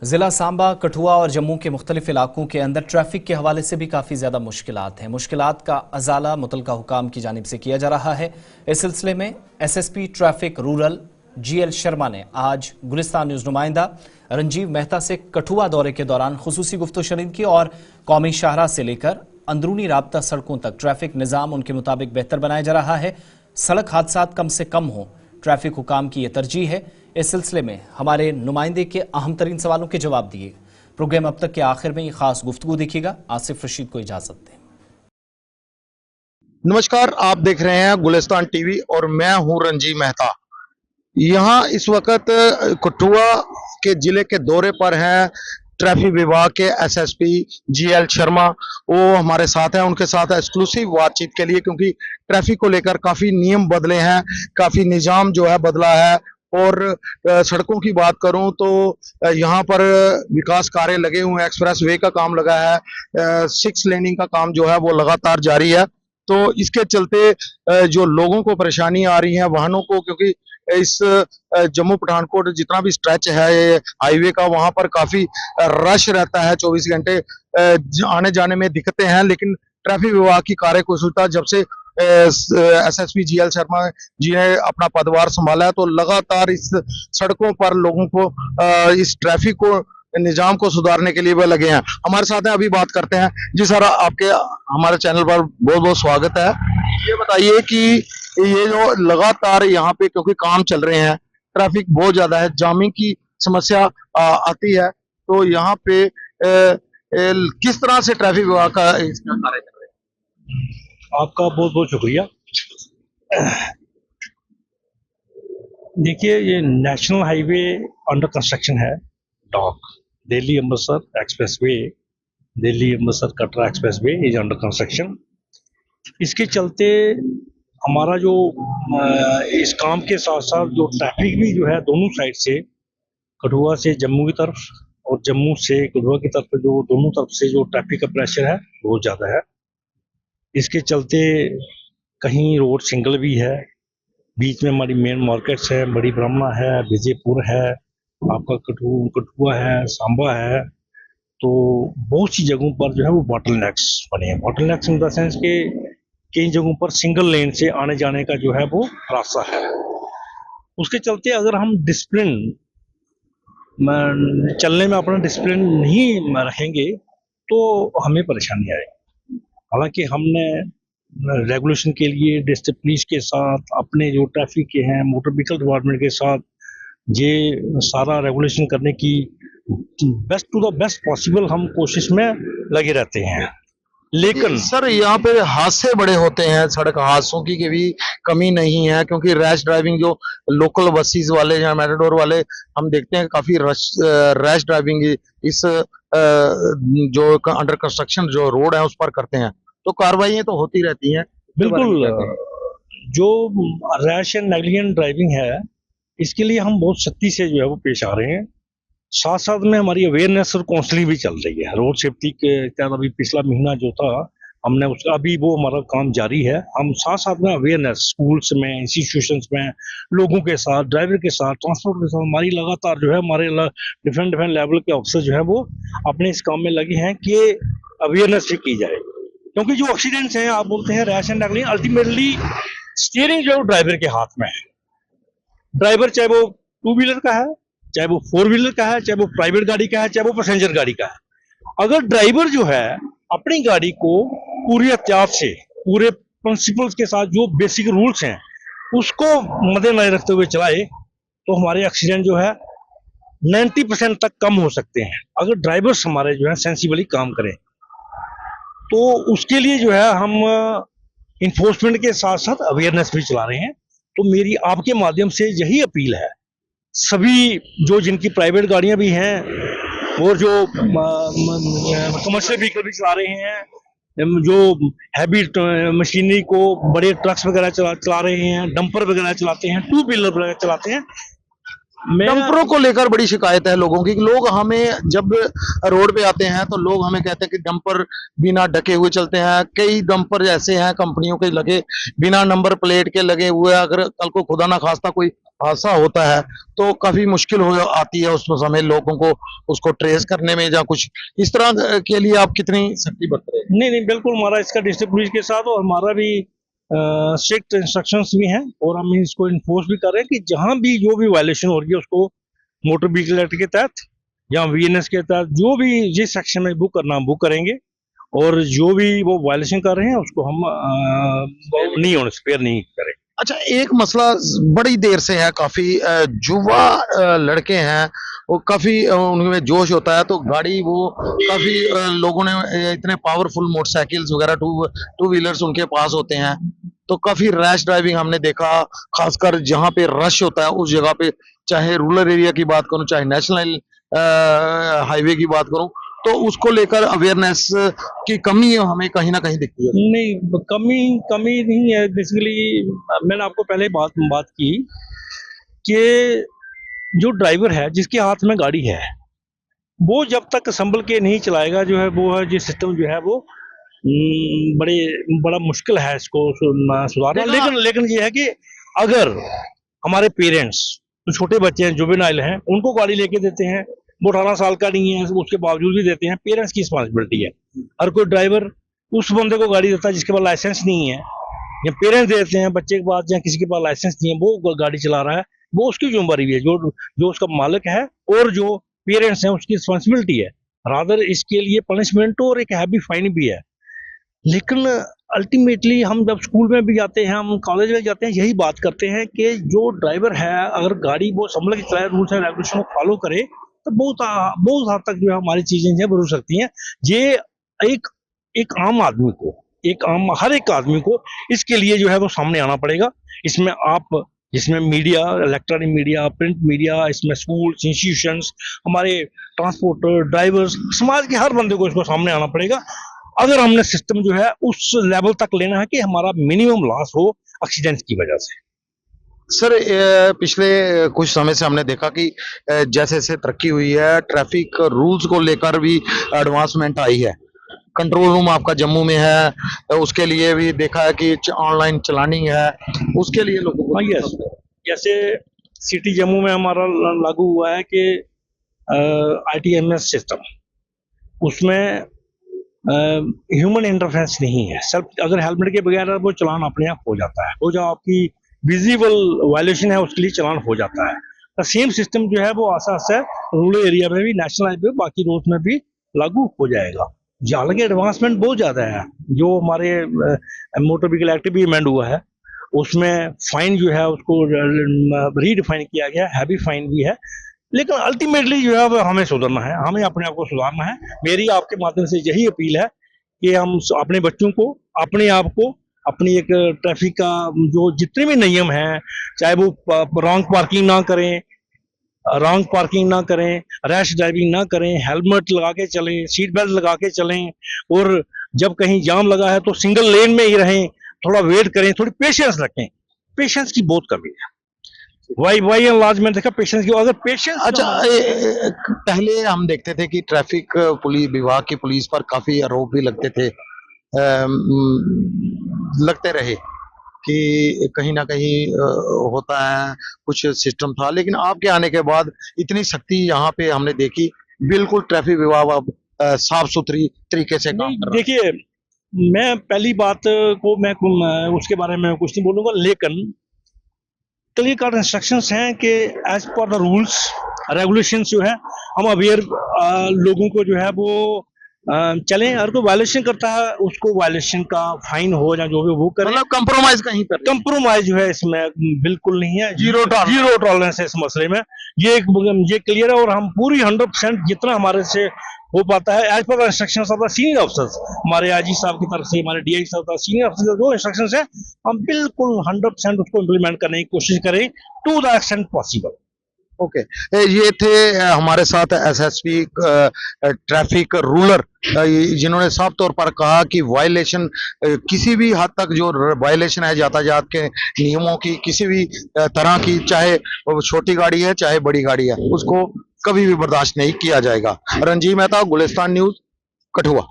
जिला सांबा, कठुआ और जम्मू के मुख्तलिफ इलाकों के अंदर ट्रैफिक के हवाले से भी काफ़ी ज़्यादा मुश्किलात हैं। मुश्किलात का अजाला मुतलका हुकाम की जानिब से किया जा रहा है। इस सिलसिले में SSP traffic rural GL Sharma ने आज गुलिस्तान न्यूज़ नुमाइंदा रंजीव मेहता से कठुआ दौरे के दौरान खुसूसी गुफ्तगू की और कौमी शाहराह से लेकर अंदरूनी राब्ता सड़कों तक ट्रैफिक निज़ाम उनके मुताबिक बेहतर बनाया जा रहा है। सड़क हादसा कम से कम हो, ट्रैफिक हुकाम की यह तरजीह है। इस सिलसिले में हमारे नुमाइंदे के अहम तरीन सवालों के जवाब दिए। प्रोग्राम अब तक के आखिर में ये खास गुफ्तगू देखिएगा। आसिफ रशीद को इजाजत दें। नमस्कार, आप देख रहे हैं गुलिस्तान टीवी और मैं हूं रंजीव मेहता। यहाँ इस वक्त कठुआ के जिले के दौरे पर हैं ट्रैफिक विभाग के एसएसपी जीएल शर्मा। वो हमारे साथ हैं, उनके साथ एक्सक्लूसिव बातचीत के लिए, क्योंकि ट्रैफिक को लेकर काफी नियम बदले हैं, काफी निजाम जो है बदला है। और सड़कों की बात करूं तो यहाँ पर विकास कार्य लगे हुए हैं, एक्सप्रेस वे का काम लगा है, 6 लेनिंग का काम जो है वो लगातार जारी है। तो इसके चलते जो लोगों को परेशानी आ रही है, वाहनों को, क्योंकि इस जम्मू पठानकोट जितना भी स्ट्रेच है हाईवे का, वहां पर काफी रश रहता है। 24 घंटे आने जाने में दिक्कतें हैं, लेकिन ट्रैफिक विभाग की कार्यकुशलता जब से एसएसपी जीएल शर्मा जी ने अपना पदभार संभाला है, तो लगातार इस सड़कों पर लोगों को इस ट्रैफिक को निजाम को सुधारने के लिए वह लगे हैं। हमारे साथ हैं, अभी बात करते हैं। जी सर, आपके हमारे चैनल पर बहुत बहुत स्वागत है। ये बताइए कि ये जो लगातार यहाँ पे क्योंकि काम चल रहे हैं, ट्रैफिक बहुत ज्यादा है, जामिंग की समस्या आती है, तो यहाँ पे किस तरह से ट्रैफिक विभाग का इसका कार्य कर रहे हैं? आपका बहुत बहुत शुक्रिया। देखिए, ये नेशनल हाईवे अंडर कंस्ट्रक्शन है। डॉक Delhi Amritsar expressway, Delhi Amritsar Katra expressway is under construction. इसके चलते हमारा जो इस काम के साथ साथ जो ट्रैफिक भी जो है दोनों साइड से, कठुआ से जम्मू की तरफ और जम्मू से कठुआ की तरफ, जो दोनों तरफ से जो ट्रैफिक का प्रेशर है बहुत ज़्यादा है। इसके चलते कहीं रोड सिंगल भी है, बीच में हमारी मेन मार्केट्स है, बड़ी ब्रह्मा है, विजयपुर है, आपका कठुआ है, सांबा है। तो बहुत सी जगहों पर जो है वो बॉटलनेक्स बने हैं। बॉटलनेक्स इन द सेंस के कई जगहों पर सिंगल लेन से आने जाने का जो है वो रास्ता है। उसके चलते अगर हम डिसिप्लिन चलने में अपना डिसिप्लिन नहीं रखेंगे तो हमें परेशानी आएगी। हालांकि हमने रेगुलेशन के लिए डिस्ट्रिक्ट पुलिस के साथ, अपने जो ट्रैफिक के हैं मोटर व्हीकल डिपार्टमेंट के साथ ये सारा रेगुलेशन करने की best to the best possible हम कोशिश में लगे रहते हैं। लेकिन सर, यहाँ पे हादसे बड़े होते हैं, सड़क हादसों की भी कमी नहीं है, क्योंकि रैश ड्राइविंग जो लोकल बसेस वाले या मैटाडोर वाले हम देखते हैं काफी रैश ड्राइविंग इस जो अंडर कंस्ट्रक्शन जो रोड है उस पर करते हैं, तो कार्रवाई तो होती रहती हैं। बिल्कुल, जो रैश एंड नेग्लिजेंट ड्राइविंग है इसके लिए हम बहुत सख्ती से जो है वो पेश आ रहे हैं। साथ साथ में हमारी अवेयरनेस और काउंसलिंग भी चल रही है। रोड सेफ्टी के तहत अभी पिछला महीना जो था हमने उसका, अभी वो हमारा काम जारी है। हम साथ साथ में अवेयरनेस स्कूल्स में, इंस्टीट्यूशंस में, लोगों के साथ, ड्राइवर के साथ, ट्रांसपोर्ट के साथ हमारी लगातार जो है हमारे डिफरेंट लेवल के ऑफिसर जो है वो अपने इस काम में लगे हैं कि अवेयरनेस भी की जाए। क्योंकि जो एक्सीडेंट्स हैं, आप बोलते हैं rash and negligent, ultimately steering जो है ड्राइवर के हाथ में है। ड्राइवर चाहे वो 2 व्हीलर का है, चाहे वो 4 व्हीलर का है, चाहे वो प्राइवेट गाड़ी का है, चाहे वो पैसेंजर गाड़ी का है। अगर ड्राइवर जो है अपनी गाड़ी को पूरी एहतियात से, पूरे प्रिंसिपल्स के साथ, जो बेसिक रूल्स हैं उसको मद्देनजर रखते हुए चलाए, तो हमारे एक्सीडेंट जो है 90% तक कम हो सकते हैं। अगर ड्राइवर्स हमारे जो है सेंसिबली काम करें, तो उसके लिए जो है हम इन्फोर्समेंट के साथ साथ अवेयरनेस भी चला रहे हैं। तो मेरी आपके माध्यम से यही अपील है, सभी जो जिनकी प्राइवेट गाड़ियां भी हैं और जो कमर्शियल व्हीकल भी चला रहे हैं, जो हैवी मशीनरी को, बड़े ट्रक्स वगैरह चला रहे हैं, डंपर वगैरह चलाते हैं, 2 व्हीलर वगैरह चलाते हैं, डंपरों को लेकर बड़ी शिकायत है लोगों की। लोग हमें जब रोड पे आते हैं तो लोग हमें कहते हैं कि डंपर बिना ढके हुए चलते हैं। कई डंपर ऐसे हैं कंपनियों के लगे, बिना नंबर प्लेट के लगे हुए। अगर कल को खुदा ना खास्ता कोई हादसा होता है तो काफी मुश्किल हो आती है उस समय लोगों को उसको ट्रेस करने में या कुछ इस तरह के लिए आप कितनी सख्ती बरत रहे हैं? नहीं नहीं, बिल्कुल हमारा इसका डिस्ट्रिक्ट पुलिस के साथ, और हमारा भी स्ट्रिक्ट इंस्ट्रक्शंस भी हैं, और हम इसको इन्फोर्स भी कर रहे हैं कि जहां भी जो भी वायलेशन हो रही है उसको मोटर व्हीकल एक्ट के तहत या वीएनएस के तहत जो भी जिस सेक्शन में बुक करना हम बुक करेंगे, और जो भी वो वायलेशन कर रहे हैं उसको हम नहीं होने स्पेयर नहीं करेंगे। अच्छा, एक मसला बड़ी देर से है, काफी युवा लड़के हैं, वो काफी उनमें जोश होता है तो गाड़ी वो काफी लोगों ने इतने पावरफुल मोटरसाइकिल्स वगैरह टू व्हीलर्स उनके पास होते हैं तो काफी रैश ड्राइविंग हमने देखा। खासकर जहाँ पे रश होता है उस जगह पे, चाहे रूरल एरिया की बात करूं चाहे नेशनल हाईवे की बात करूं, तो उसको लेकर अवेयरनेस की कमी हमें कहीं ना कहीं दिखती है। नहीं, कमी कमी नहीं है। बेसिकली मैंने आपको पहले बात की कि जो ड्राइवर है जिसके हाथ में गाड़ी है वो जब तक संभल के नहीं चलाएगा जो है वो है जो सिस्टम जो है वो बड़ा मुश्किल है इसको सुधारना। लेकिन ये है कि अगर हमारे पेरेंट्स तो छोटे बच्चे हैं, जुवेनाइल हैं, उनको गाड़ी लेके देते हैं, वो 18 साल का नहीं है उसके बावजूद भी देते हैं, पेरेंट्स की रिस्पॉन्सिबिलिटी है। हर कोई ड्राइवर उस बंदे को गाड़ी देता है जिसके पास लाइसेंस नहीं है, या पेरेंट्स देते हैं बच्चे के पास या किसी के पास लाइसेंस नहीं है वो गाड़ी चला रहा है, वो उसकी जिम्मेदारी भी है, जो उसका मालिक है और जो पेरेंट्स हैं उसकी रिस्पॉन्सिबिलिटी है। रादर इसके लिए पनिशमेंट और एक हैवी फाइन भी है। लेकिन अल्टीमेटली हम जब स्कूल में भी जाते हैं, हम कॉलेज में जाते हैं, यही बात करते हैं कि जो ड्राइवर है अगर गाड़ी वो संभल के चलाए, रूल्स एंड रेगुलेशन को फॉलो करे, तो बहुत हद तक जो है हमारी चीजें जो है रुक सकती हैं। ये एक आम आदमी को, हर एक आदमी को इसके लिए जो है वो सामने आना पड़ेगा। इसमें media, electronic media, print media, इसमें स्कूल, इंस्टीट्यूशंस, हमारे ट्रांसपोर्टर, ड्राइवर्स, समाज के हर बंदे को इसको सामने आना पड़ेगा अगर हमने सिस्टम जो है उस लेवल तक लेना है कि हमारा मिनिमम लॉस हो एक्सीडेंट्स की वजह से। सर, पिछले कुछ समय से हमने देखा कि जैसे जैसे तरक्की हुई है, ट्रैफिक रूल्स को लेकर भी एडवांसमेंट आई है। कंट्रोल रूम आपका जम्मू में है, उसके लिए भी देखा है कि ऑनलाइन चलानिंग है, उसके लिए लोगों को यस, जैसे सिटी जम्मू में हमारा लागू हुआ है कि ITMS सिस्टम, उसमें ह्यूमन इंटरफेरेंस नहीं है। अगर हेलमेट के बगैर वो चलान अपने आप हो जाता है, वो जो आपकी विजिबल वायलेशन है उसके लिए चलान हो जाता है। तो सेम सिस्टम जो है वो आसा रूरल एरिया में भी, नेशनल हाईवे, बाकी रोड में भी लागू हो जाएगा। हालांकि एडवांसमेंट बहुत ज्यादा है। जो हमारे मोटर व्हीकल एक्ट भी अमेंड हुआ है उसमें फाइन जो है उसको रीडिफाइन किया गया, हैवी फाइन भी है। लेकिन अल्टीमेटली जो है वो हमें सुधरना है, हमें अपने आप को सुधारना है। मेरी आपके माध्यम से यही अपील है कि हम अपने बच्चों को, अपने आप को, अपनी एक ट्रैफिक का जो जितने भी नियम हैं, चाहे वो रॉन्ग पार्किंग ना करें, रैश ड्राइविंग ना करें, हेलमेट लगा के चलें, सीट बेल्ट लगा के चलें, और जब कहीं जाम लगा है तो सिंगल लेन में ही रहें, थोड़ा वेट करें, थोड़ी पेशेंस रखें। पेशेंस की बहुत कमी है। वाई लाज में देखा पेशेंस की, अगर पेशेंस। अच्छा, पहले हम देखते थे कि ट्रैफिक पुलिस विभाग की पुलिस पर काफी आरोप भी लगते थे, लगते रहे कि कहीं ना कहीं होता है, कुछ सिस्टम था, लेकिन आपके आने के बाद इतनी सख्ती यहाँ पे हमने देखी। बिल्कुल ट्रैफिक विभाग अब साफ सुथरी तरीके से काम कर रहा है। देखिए, मैं पहली बात को मैं उसके बारे में कुछ नहीं बोलूंगा, लेकिन क्लियर कट इंस्ट्रक्शंस हैं कि as per the rules regulations जो है हम अवेयर लोगों को जो है वो चलें। अगर कोई वायलेशन करता है उसको वायलेशन का फाइन हो या जो भी वो करें, मतलब कंप्रोमाइज कहीं पर, कंप्रोमाइज जो है इसमें बिल्कुल नहीं है। जीरो टॉलरेंस है इस मसले में, ये क्लियर है। और हम पूरी 100% जितना हमारे से हो पाता है as per instructions of the senior officers, हमारे आईजी साहब की तरफ से, हमारे DI साहब का सीनियर ऑफिसर जो इंस्ट्रक्शंस है, हम बिल्कुल 100% उसको इम्प्लीमेंट करने की कोशिश करें to the extent possible. Okay ये थे हमारे साथ एसएसपी ट्रैफिक रूलर जिन्होंने साफ तौर पर कहा कि वायलेशन किसी भी हद तक जो वायलेशन है यातायात के नियमों की किसी भी तरह की, चाहे वो छोटी गाड़ी है चाहे बड़ी गाड़ी है, उसको कभी भी बर्दाश्त नहीं किया जाएगा। रणजीत मेहता, गुलिस्तान न्यूज़, कठुआ।